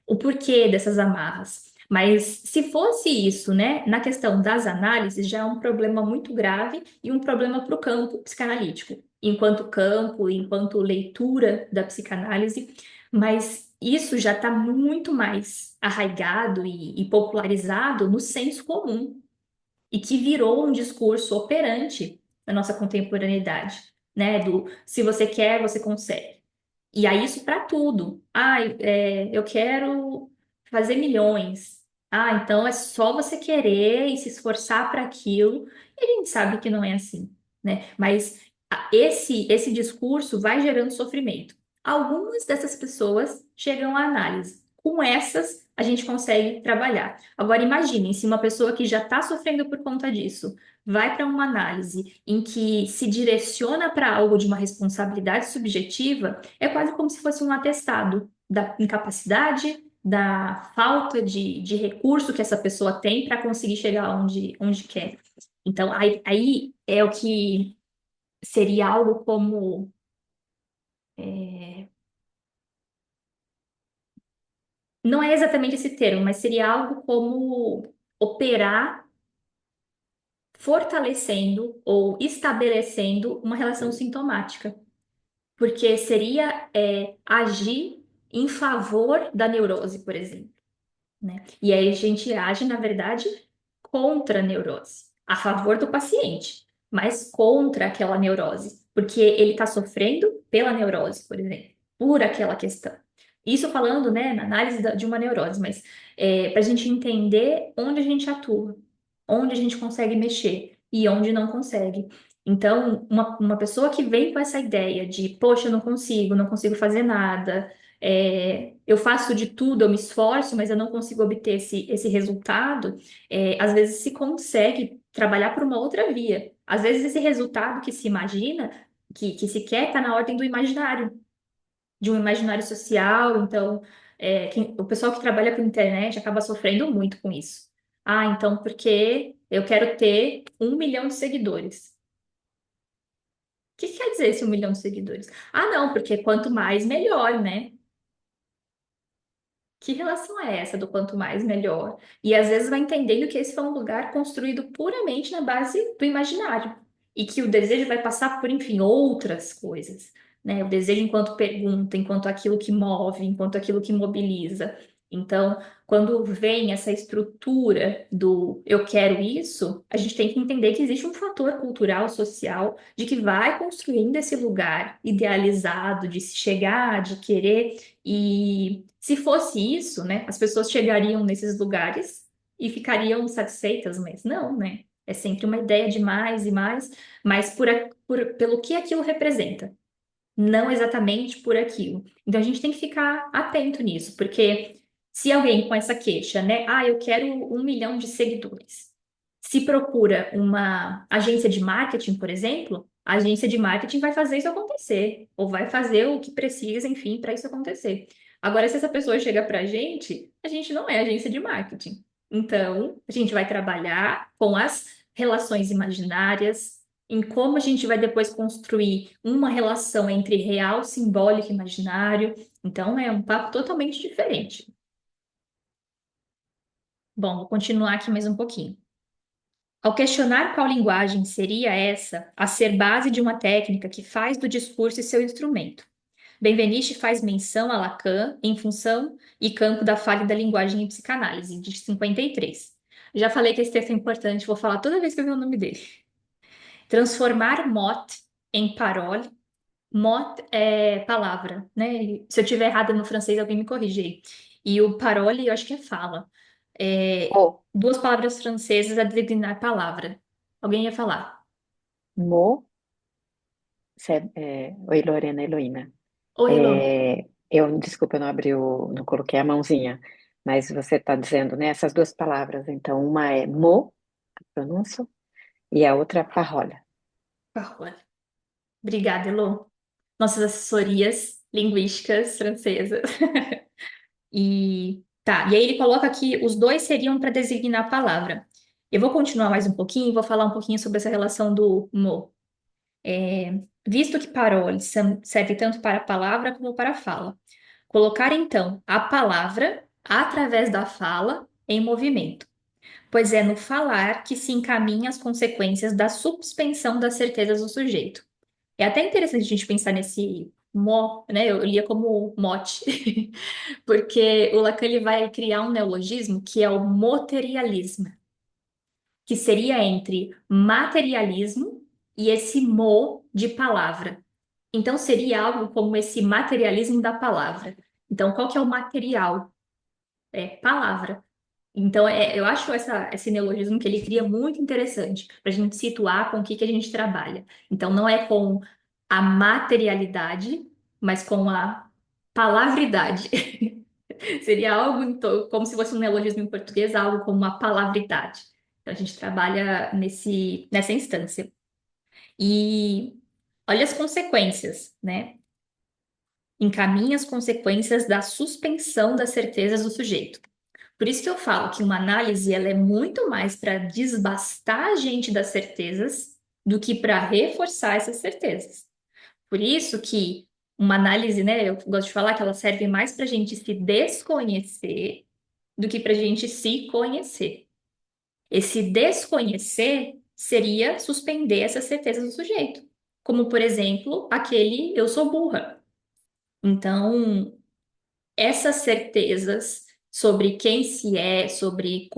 O porquê dessas amarras. Mas se fosse isso, né, na questão das análises, já é um problema muito grave e um problema para o campo psicanalítico, enquanto campo, enquanto leitura da psicanálise, mas isso já está muito mais arraigado e popularizado no senso comum e que virou um discurso operante na nossa contemporaneidade, né, do se você quer, você consegue. E aí isso para tudo. Ah, eu quero fazer milhões. Ah, então é só você querer e se esforçar para aquilo. E a gente sabe que não é assim, né? Mas esse discurso vai gerando sofrimento. Algumas dessas pessoas chegam à análise. Com essas, a gente consegue trabalhar. Agora, imaginem se uma pessoa que já está sofrendo por conta disso vai para uma análise em que se direciona para algo de uma responsabilidade subjetiva, é quase como se fosse um atestado da incapacidade, da falta de recurso que essa pessoa tem para conseguir chegar onde quer. Então, aí é o que seria algo como Não é exatamente esse termo, mas seria algo como operar fortalecendo ou estabelecendo uma relação sintomática, porque seria agir em favor da neurose, por exemplo, né? E aí a gente age, na verdade, contra a neurose, a favor do paciente, mas contra aquela neurose, porque ele está sofrendo pela neurose, por exemplo, por aquela questão. Isso falando, né, na análise de uma neurose, mas para a gente entender onde a gente atua, onde a gente consegue mexer e onde não consegue. Então, uma pessoa que vem com essa ideia de, poxa, eu não consigo fazer nada, eu faço de tudo, eu me esforço, mas eu não consigo obter esse resultado, às vezes se consegue trabalhar por uma outra via. Às vezes esse resultado que se imagina, que se quer, está na ordem do imaginário, de um imaginário social. Então, o pessoal que trabalha com internet acaba sofrendo muito com isso. Ah, então, porque eu quero ter 1 milhão de seguidores. O que quer dizer esse 1 milhão de seguidores? Ah, não, porque quanto mais, melhor, né? Que relação é essa do quanto mais melhor? E às vezes vai entendendo que esse foi um lugar construído puramente na base do imaginário e que o desejo vai passar por, enfim, outras coisas, né? O desejo enquanto pergunta, enquanto aquilo que move, enquanto aquilo que mobiliza. Então, quando vem essa estrutura do eu quero isso, a gente tem que entender que existe um fator cultural, social, de que vai construindo esse lugar idealizado de se chegar, de querer. E se fosse isso, né, as pessoas chegariam nesses lugares e ficariam satisfeitas, mas não, né? É sempre uma ideia de mais e mais, mas pelo que aquilo representa, não exatamente por aquilo. Então a gente tem que ficar atento nisso, porque se alguém com essa queixa, né, eu quero 1 milhão de seguidores, se procura uma agência de marketing, por exemplo, a agência de marketing vai fazer isso acontecer, ou vai fazer o que precisa, enfim, para isso acontecer. Agora, se essa pessoa chega para a gente não é agência de marketing. Então, a gente vai trabalhar com as relações imaginárias, em como a gente vai depois construir uma relação entre real, simbólico e imaginário. Então, é um papo totalmente diferente. Bom, vou continuar aqui mais um pouquinho. Ao questionar qual linguagem seria essa a ser base de uma técnica que faz do discurso seu instrumento, Benveniste faz menção a Lacan em função e campo da falha da linguagem em psicanálise, de 53. Já falei que esse texto é importante, vou falar toda vez que eu ver o nome dele. Transformar mot em parole. Mot é palavra, né? Se eu estiver errada no francês, alguém me corrige aí. E o parole, eu acho que é fala. Mo, Duas palavras francesas a designar palavra. Alguém ia falar. mo, oi Lorena, Heloína. Oi, Elô. Desculpa, eu não abri não coloquei a mãozinha, mas você está dizendo, né, essas duas palavras. Então, uma é mo, pronúncio, e a outra parole. Parole. Obrigada, Elô. Nossas assessorias linguísticas francesas. E tá, e aí ele coloca que os dois seriam para designar a palavra. Eu vou continuar mais um pouquinho e vou falar um pouquinho sobre essa relação do mo. Visto que parole serve tanto para a palavra como para a fala. Colocar então a palavra através da fala em movimento, pois é no falar que se encaminha as consequências da suspensão das certezas do sujeito. É até interessante a gente pensar nesse mo, né? Eu lia como mote, porque o Lacan ele vai criar um neologismo que é o materialismo, que seria entre materialismo e esse mo de palavra. Então seria algo como esse materialismo da palavra. Então, qual que é o material? É palavra. Então, eu acho esse neologismo que ele cria muito interessante para a gente situar com o que a gente trabalha. Então, não é com a materialidade, mas com a palavridade. Seria algo como se fosse um neologismo em português, algo como uma palavridade. Então, a gente trabalha nessa instância. E olha as consequências, né? Encaminha as consequências da suspensão das certezas do sujeito. Por isso que eu falo que uma análise ela é muito mais para desbastar a gente das certezas do que para reforçar essas certezas. Por isso que uma análise, né? Eu gosto de falar que ela serve mais para a gente se desconhecer do que para a gente se conhecer. Esse desconhecer seria suspender essas certezas do sujeito. Como, por exemplo, aquele eu sou burra. Então, essas certezas sobre quem se é, sobre,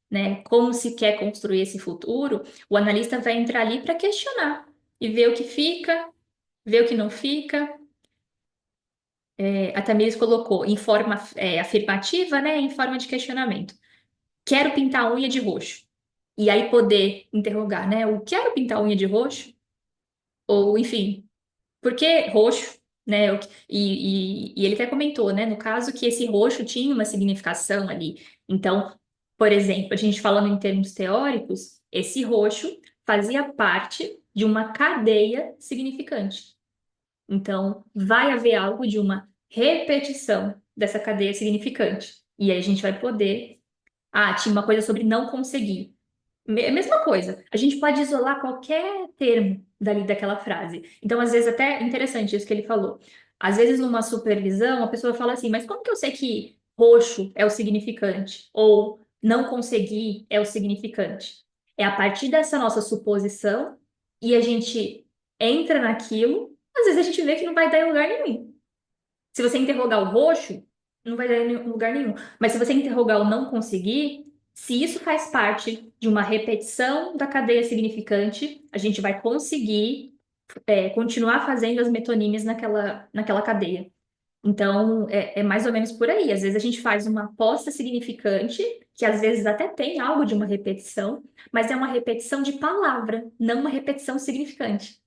né, como se quer construir esse futuro, o analista vai entrar ali para questionar e ver o que fica, ver o que não fica. A Tamires colocou em forma afirmativa, né, em forma de questionamento. Quero pintar a unha de roxo. E aí poder interrogar, né? O quero pintar a unha de roxo? Ou, enfim, por que roxo? Né? E ele até comentou, né? No caso, que esse roxo tinha uma significação ali. Então, por exemplo, a gente falando em termos teóricos, esse roxo fazia parte de uma cadeia significante. Então, vai haver algo de uma repetição dessa cadeia significante. E aí a gente vai poder. Ah, tinha uma coisa sobre não conseguir. Mesma coisa. A gente pode isolar qualquer termo dali daquela frase. Então, às vezes, até interessante isso que ele falou. Às vezes, numa supervisão, a pessoa fala assim, mas como que eu sei que roxo é o significante? Ou não conseguir é o significante? É a partir dessa nossa suposição e a gente entra naquilo, às vezes a gente vê que não vai dar em lugar nenhum. Se você interrogar o roxo, não vai dar em lugar nenhum. Mas se você interrogar o não conseguir, se isso faz parte de uma repetição da cadeia significante, a gente vai conseguir continuar fazendo as metonímias naquela cadeia. Então, é mais ou menos por aí. Às vezes a gente faz uma aposta significante, que às vezes até tem algo de uma repetição, mas é uma repetição de palavra, não uma repetição significante.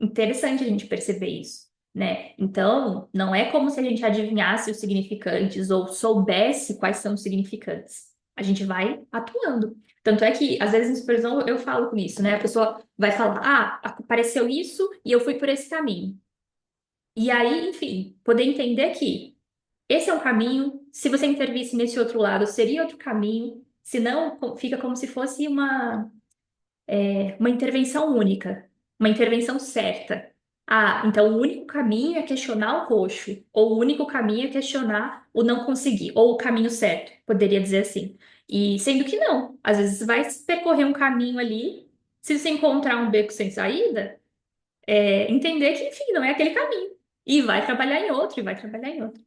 Interessante a gente perceber isso, né? Então, não é como se a gente adivinhasse os significantes ou soubesse quais são os significantes. A gente vai atuando. Tanto é que, às vezes, em supervisão, eu falo com isso, né? A pessoa vai falar, ah, apareceu isso e eu fui por esse caminho. E aí, enfim, poder entender que esse é um caminho, se você intervisse nesse outro lado, seria outro caminho, senão fica como se fosse uma intervenção única, uma intervenção certa. Ah, então o único caminho é questionar o roxo, ou o único caminho é questionar o não conseguir, ou o caminho certo, poderia dizer assim. E sendo que não, às vezes vai percorrer um caminho ali, se você encontrar um beco sem saída, entender que, enfim, não é aquele caminho. E vai trabalhar em outro, e vai trabalhar em outro.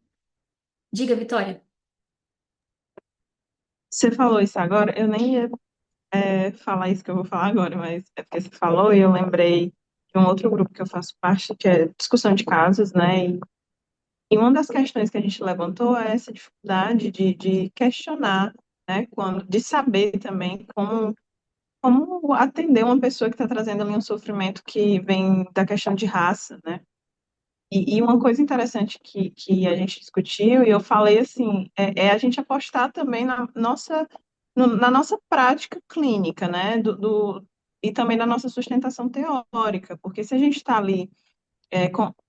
Diga, Vitória. Você falou isso agora, eu nem ia falar isso que eu vou falar agora, mas é porque você falou e eu lembrei de um outro grupo que eu faço parte, que é discussão de casos, né? E uma das questões que a gente levantou é essa dificuldade de questionar, né? De saber também como atender uma pessoa que está trazendo ali um sofrimento que vem da questão de raça, né? E uma coisa interessante que a gente discutiu, e eu falei assim, é a gente apostar também na nossa prática clínica, né? E também na nossa sustentação teórica, porque se a gente está ali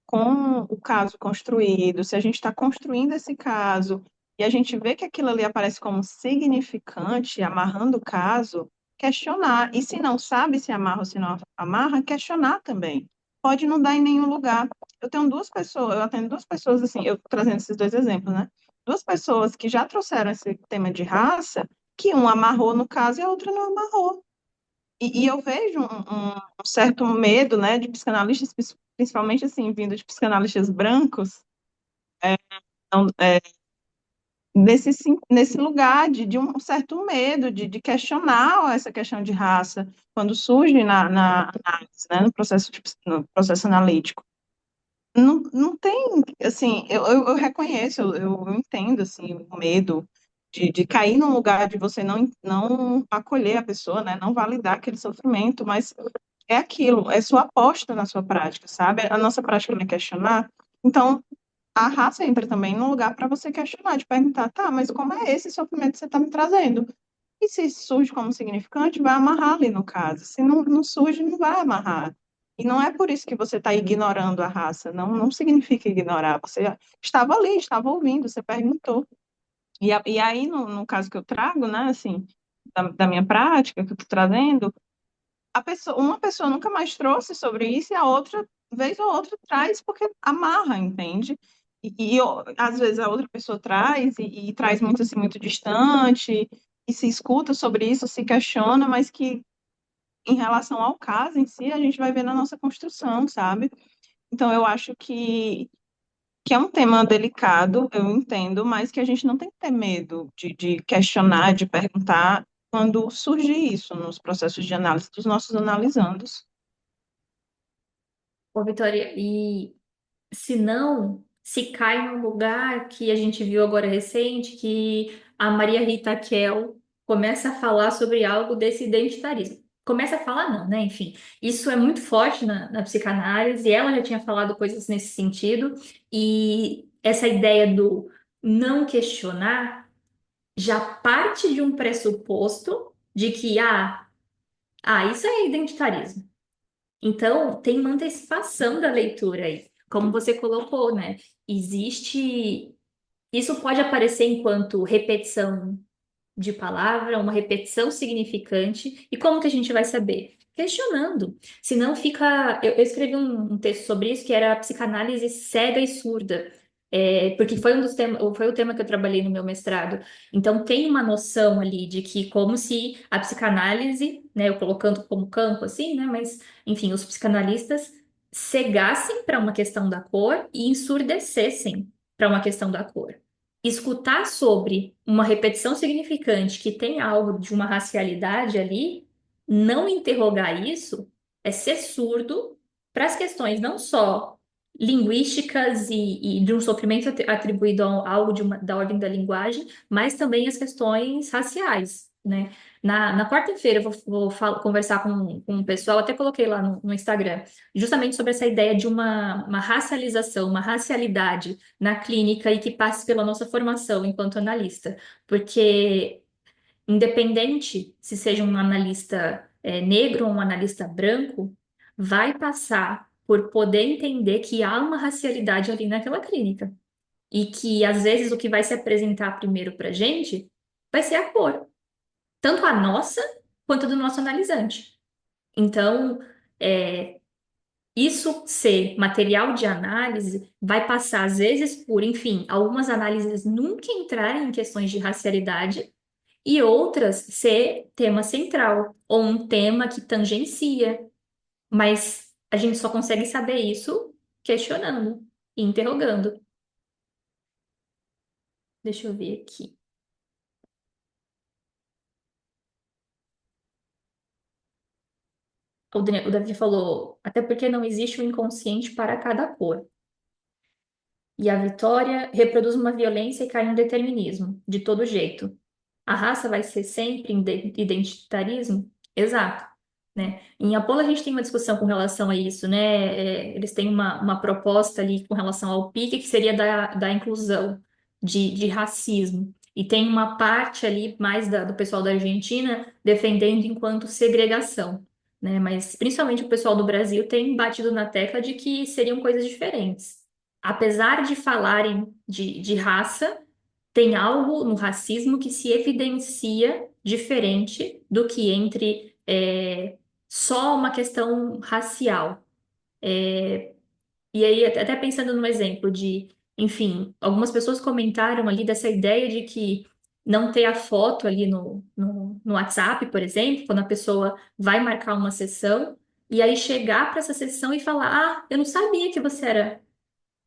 com o caso construído, se a gente está construindo esse caso e a gente vê que aquilo ali aparece como significante, amarrando o caso, questionar. E se não sabe se amarra ou se não amarra, questionar também. Pode não dar em nenhum lugar. Eu atendo duas pessoas, assim, eu tô trazendo esses dois exemplos, né? Duas pessoas que já trouxeram esse tema de raça, que um amarrou no caso e a outra não amarrou. E eu vejo um certo medo, né, de psicanalistas, principalmente assim, vindo de psicanalistas brancos, então, nesse lugar de um certo medo de questionar essa questão de raça quando surge na análise, né, no processo analítico. Não tem, assim, eu reconheço, eu entendo, assim, o medo de cair num lugar de você não acolher a pessoa, né, não validar aquele sofrimento, mas é aquilo, é sua aposta na sua prática, sabe? A nossa prática não é questionar. Então, a raça entra também num lugar para você questionar, de perguntar, tá, mas como é esse sofrimento que você está me trazendo? E se surge como significante, vai amarrar ali no caso. Se não surge, não vai amarrar. E não é por isso que você está ignorando a raça. Não significa ignorar. Você estava ali, estava ouvindo, você perguntou. E aí, no caso que eu trago, né, assim, da minha prática, que eu estou trazendo, uma pessoa nunca mais trouxe sobre isso e a outra vez ou outra traz porque amarra, entende? Às vezes a outra pessoa traz e traz muito assim, muito distante, e se escuta sobre isso, se questiona, mas que em relação ao caso em si, a gente vai ver na nossa construção, sabe? Então eu acho que é um tema delicado, eu entendo, mas que a gente não tem que ter medo de questionar, de perguntar quando surge isso nos processos de análise dos nossos analisandos. Ô, Vitória, e se não, se cai num lugar que a gente viu agora recente, que a Maria Rita Kell começa a falar sobre algo desse identitarismo. Começa a falar, não, né? Enfim, isso é muito forte na psicanálise, e ela já tinha falado coisas nesse sentido, e essa ideia do não questionar já parte de um pressuposto de que, isso é identitarismo. Então, tem uma antecipação da leitura aí. Como você colocou, né? Existe. Isso pode aparecer enquanto repetição de palavra, uma repetição significante. E como que a gente vai saber? Questionando. Senão fica. Eu escrevi um texto sobre isso que era a psicanálise cega e surda. Porque foi um dos temas, foi o tema que eu trabalhei no meu mestrado. Então tem uma noção ali de que como se a psicanálise, né, eu colocando como campo assim, né, mas enfim, os psicanalistas cegassem para uma questão da cor e ensurdecessem para uma questão da cor. Escutar sobre uma repetição significante que tem algo de uma racialidade ali, não interrogar isso, é ser surdo para as questões não só linguísticas e de um sofrimento atribuído a algo da ordem da linguagem, mas também as questões raciais, né? Na quarta-feira eu vou conversar com um pessoal, até coloquei lá no Instagram, justamente sobre essa ideia de uma racialização, uma racialidade na clínica e que passe pela nossa formação enquanto analista, porque independente se seja um analista negro ou um analista branco, vai passar por poder entender que há uma racialidade ali naquela clínica e que às vezes o que vai se apresentar primeiro para gente vai ser a cor, tanto a nossa quanto a do nosso analisante. Então, é, isso ser material de análise vai passar, às vezes, por, enfim, algumas análises nunca entrarem em questões de racialidade e outras ser tema central, ou um tema que tangencia. Mas a gente só consegue saber isso questionando e interrogando. Deixa eu ver aqui. O Davi falou, até porque não existe um inconsciente para cada cor. E a Vitória reproduz uma violência e cai em um determinismo, de todo jeito. A raça vai ser sempre identitarismo? Exato, né? Em Apolo a gente tem uma discussão com relação a isso, né? Eles têm uma proposta ali com relação ao PIC, que seria da inclusão, de racismo. E tem uma parte ali mais do pessoal da Argentina defendendo enquanto segregação, né? Mas principalmente o pessoal do Brasil tem batido na tecla de que seriam coisas diferentes. Apesar de falarem de raça, tem algo no racismo que se evidencia diferente do que entre só uma questão racial. E aí, até pensando num exemplo de, enfim, algumas pessoas comentaram ali dessa ideia de que não ter a foto ali no WhatsApp, por exemplo, quando a pessoa vai marcar uma sessão, e aí chegar para essa sessão e falar: Ah, eu não sabia que você era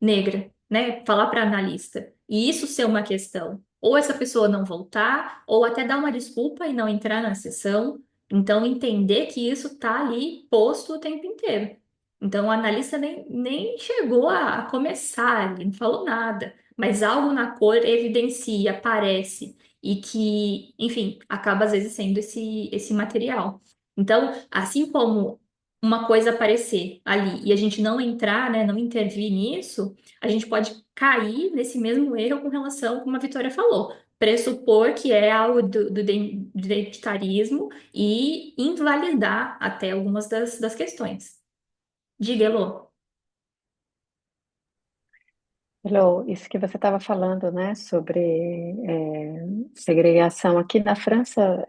negra, né? Falar para analista. E isso ser uma questão. Ou essa pessoa não voltar, ou até dar uma desculpa e não entrar na sessão. Então, entender que isso está ali posto o tempo inteiro. Então, o analista nem chegou a começar ali, não falou nada. Mas algo na cor evidencia, aparece. E que, enfim, acaba às vezes sendo esse material. Então, assim como uma coisa aparecer ali e a gente não entrar, né, não intervir nisso, a gente pode cair nesse mesmo erro com relação, como a Vitória falou, pressupor que é algo do identitarismo e invalidar até algumas das questões. Diga, Elô. Hello, isso que você estava falando, né, sobre segregação aqui na França,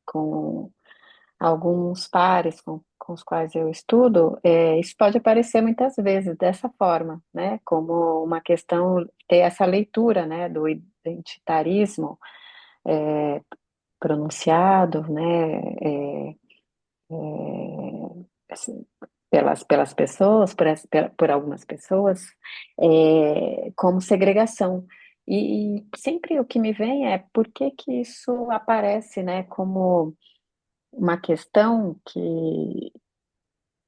com alguns pares com os quais eu estudo, isso pode aparecer muitas vezes dessa forma, né? Como uma questão, ter essa leitura, né, do identitarismo pronunciado, né? Assim, pelas pessoas, por algumas pessoas, como segregação. E sempre o que me vem é por que que isso aparece, né, como uma questão que,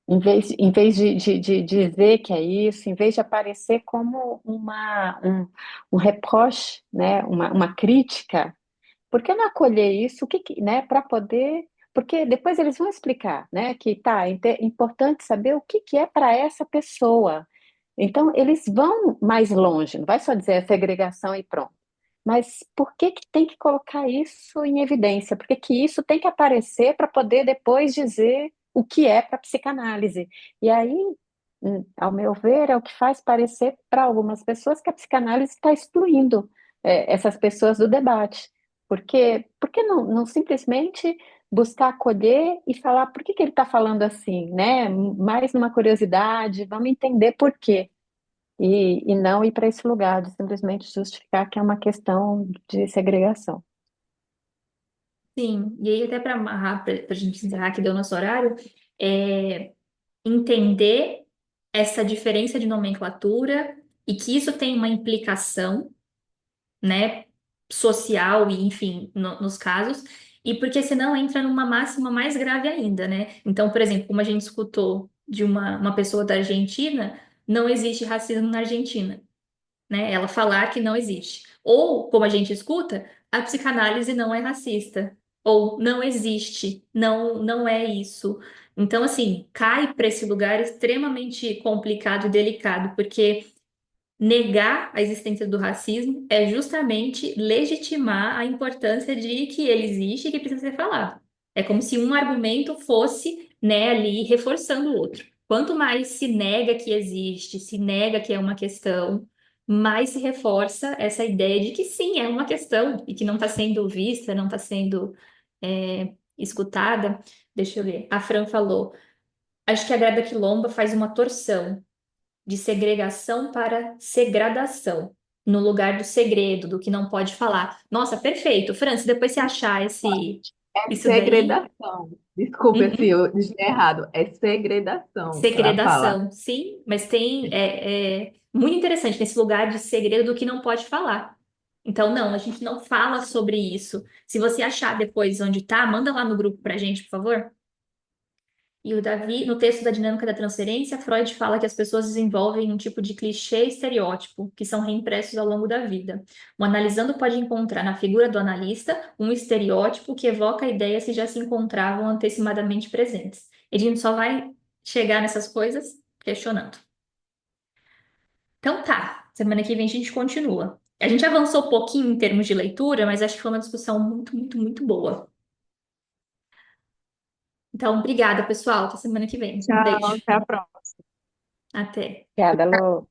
em vez de dizer que é isso, em vez de aparecer como um reproche, né, uma crítica, por que não acolher isso, né, para poder, porque depois eles vão explicar, né, que tá, é importante saber o que é para essa pessoa. Então, eles vão mais longe, não vai só dizer segregação e pronto. Mas por que que tem que colocar isso em evidência? Por que que isso tem que aparecer para poder depois dizer o que é para psicanálise? E aí, ao meu ver, é o que faz parecer para algumas pessoas que a psicanálise está excluindo essas pessoas do debate. Por que não simplesmente buscar acolher e falar por que que ele está falando assim, né? Mais numa curiosidade, vamos entender por quê. E não ir para esse lugar de simplesmente justificar que é uma questão de segregação. Sim, e aí até para amarrar, para a gente encerrar que deu nosso horário, é entender essa diferença de nomenclatura e que isso tem uma implicação, né, social e, enfim, nos casos, e porque senão entra numa máxima mais grave ainda, né? Então, por exemplo, como a gente escutou de uma pessoa da Argentina, não existe racismo na Argentina, né? Ela falar que não existe. Ou, como a gente escuta, a psicanálise não é racista. Ou não existe, não é isso. Então, assim, cai para esse lugar extremamente complicado e delicado, porque negar a existência do racismo é justamente legitimar a importância de que ele existe e que precisa ser falado. É como se um argumento fosse, né, ali reforçando o outro. Quanto mais se nega que existe, se nega que é uma questão, mais se reforça essa ideia de que sim, é uma questão e que não está sendo vista, não está sendo escutada. Deixa eu ver. A Fran falou: acho que a Grada Quilomba faz uma torção de segregação para segradação, no lugar do segredo, do que não pode falar. Nossa, perfeito. Francis, depois você achar É isso daí. segredação. Desculpa se Uhum. eu disse errado. É segredação para falar. Segredação, sim, mas tem muito interessante nesse lugar de segredo do que não pode falar. Então, não, a gente não fala sobre isso. Se você achar depois onde tá, manda lá no grupo pra gente, por favor. E o Davi, no texto da dinâmica da transferência, Freud fala que as pessoas desenvolvem um tipo de clichê e estereótipo, que são reimpressos ao longo da vida. O analisando pode encontrar na figura do analista um estereótipo que evoca ideias que já se encontravam antecipadamente presentes. E a gente só vai chegar nessas coisas questionando. Então tá, semana que vem a gente continua. A gente avançou um pouquinho em termos de leitura, mas acho que foi uma discussão muito, muito, muito boa. Então, obrigada, pessoal. Até semana que vem. Um Tchau, beijo. até a próxima. Até. Obrigada, Lô.